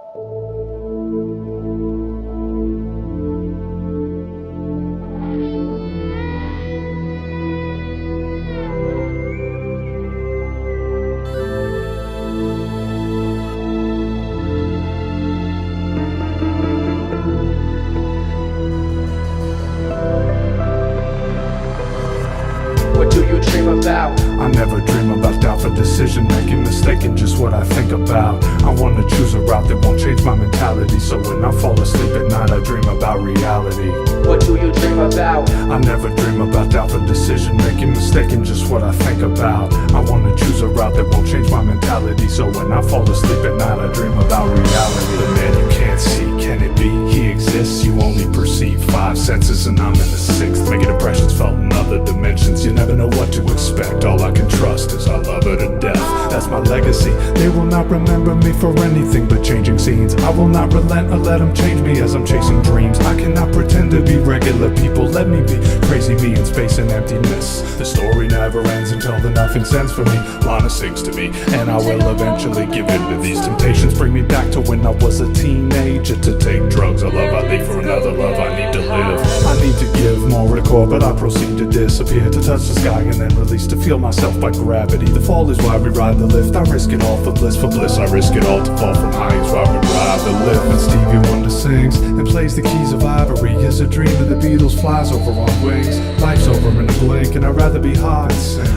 What do you dream about? I never dream about doubt for decision making, mistaken just what I think about. I wanna choose a route that won't change my mentality, so when I fall asleep at night I dream about reality. What do you dream about? I never dream about doubt for decision making, mistaken just what I think about. I wanna choose a route that won't change my mentality, so when I fall asleep at night I dream about reality. The man you can't see, can it be? He exists, you only perceive 5 senses, and I'm in the 6th, making impressions felt in other dimensions. You never know what to expect, all I can trust is I love her to death. That's my legacy. They will not remember me for anything but changing scenes. I will not relent or let them change me as I'm chasing dreams. I cannot pretend to be regular people, let me be crazy me in space and emptiness. The story never ends until the nothing sends for me. Lana sings to me, and I will eventually give in to these temptations. Bring me back to when I was a teenager, to take drugs. A love I leave for another love, I need to live. I need to give more record, but I proceed to disappear, to touch the sky and then release, to feel myself by gravity. The fall is why we ride the lift. I risk it all for bliss, I risk it all to fall from heights. Why we ride the lift. When Stevie Wonder sings and plays the keys of ivory, is a dream of the Beatles flies over on wings. Life's over in a blink and I'd rather be high.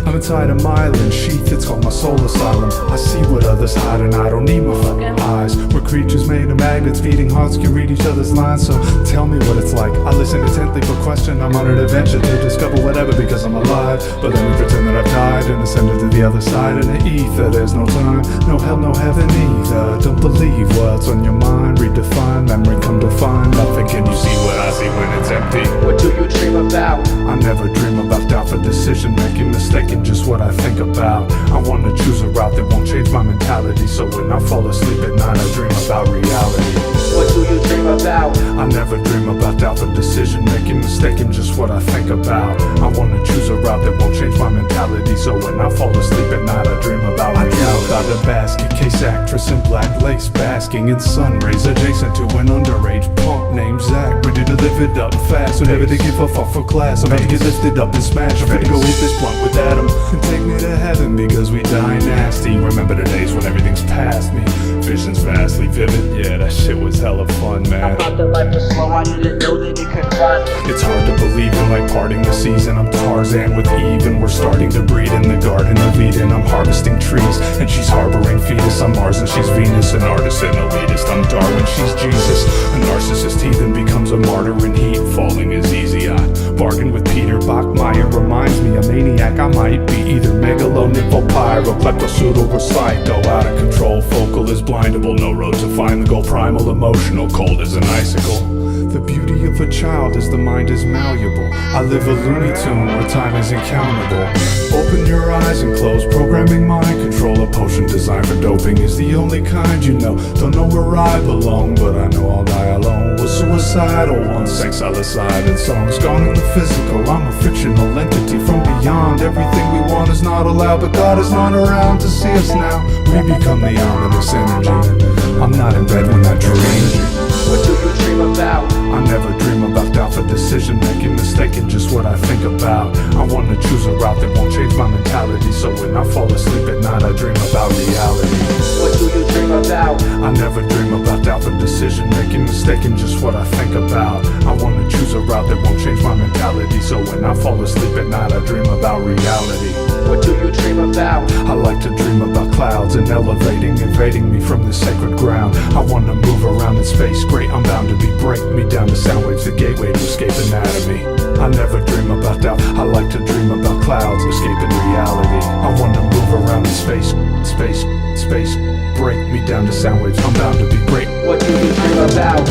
I'm inside a myelin sheath, it's called my soul asylum. I see what others hide and I don't need my fucking eyes. We're creatures made of magnets, beating hearts can read each other's lines. So tell me what it's like. I listen intently for question. I'm on an adventure to discover whatever because I'm alive. But let me pretend that I've died and ascended to the other side. In the ether there's no time, no hell, no heaven either. Don't believe what's on your mind, redefine memory, come to find nothing. Can you see what I see when it's empty? What do you dream about? I never dream about doubt for decision making, mistaken just what I think about. I wanna choose a route that won't change my mentality, so when I fall asleep at night I dream about reality. What do you dream about? I never dream about doubt for decision making, mistaken just what I think about. I wanna choose a route that won't change my mentality, so when I fall asleep at night I dream about reality. I dream about a basket case actress in black lace, basking in sun rays, adjacent to an underage punk named Zach, ready to live it up fast, so never to give a fuck for class. I'm about to get lifted up and smash, I'm ready to go hit this blunt with Adam and take me to heaven because we die nasty. Remember the days when everything's past me, visions vastly vivid, yeah that shit was hella fun, man. I thought that life was slow, I didn't know that it could run. It's hard to believe in like parting the season. I'm Tarzan with Eve and we're starting to breed in the Garden of Eden. I'm harvesting trees and she's harboring fetus. I'm Mars and she's Venus, an artist and elitist. I'm Darwin, she's Jesus. A narcissist heathen becomes a martyr in heat. Falling is easy, I bargain with Peter Bachmeyer. Reminds me a maniac, I might be either megalo, nymphal, pyro, klepto, pseudo, or psycho. Out of control, focal is blindable. No road to find the goal, primal, emotional, cold as an icicle. The beauty of a child is the mind is malleable. I live a Looney Tune where time is incountable. Open your eyes and close, programming mind control. A potion designed for doping is the only kind you know. Don't know where I belong, but I know I'll die alone. Was suicidal once, sex aside and songs gone in the physical. I'm a fictional entity from beyond. Everything we want is not allowed, but God is not around to see us now. We become the ominous energy. I'm not in bed when I dream. What do you dream about? I never dream about doubt for decision making, mistaken just what I think about. I wanna choose a route that won't change my mentality, so when I fall asleep at night I dream about reality. What do you dream about? I never dream about doubt for decision making, mistaken just what I think about. I wanna choose a route that won't change my mentality, so when I fall asleep at night I dream about reality. What do you dream about? I like to dream about clouds and elevating, invading me from the sacred ground. I wanna move around in space, great, I'm bound to be. Break me down to sound waves, the gateway to escape anatomy. I never dream about doubt, I like to dream about clouds, escaping reality. I wanna move around in space, space, space. Break me down to sound waves, I'm bound to be great. What do you dream about?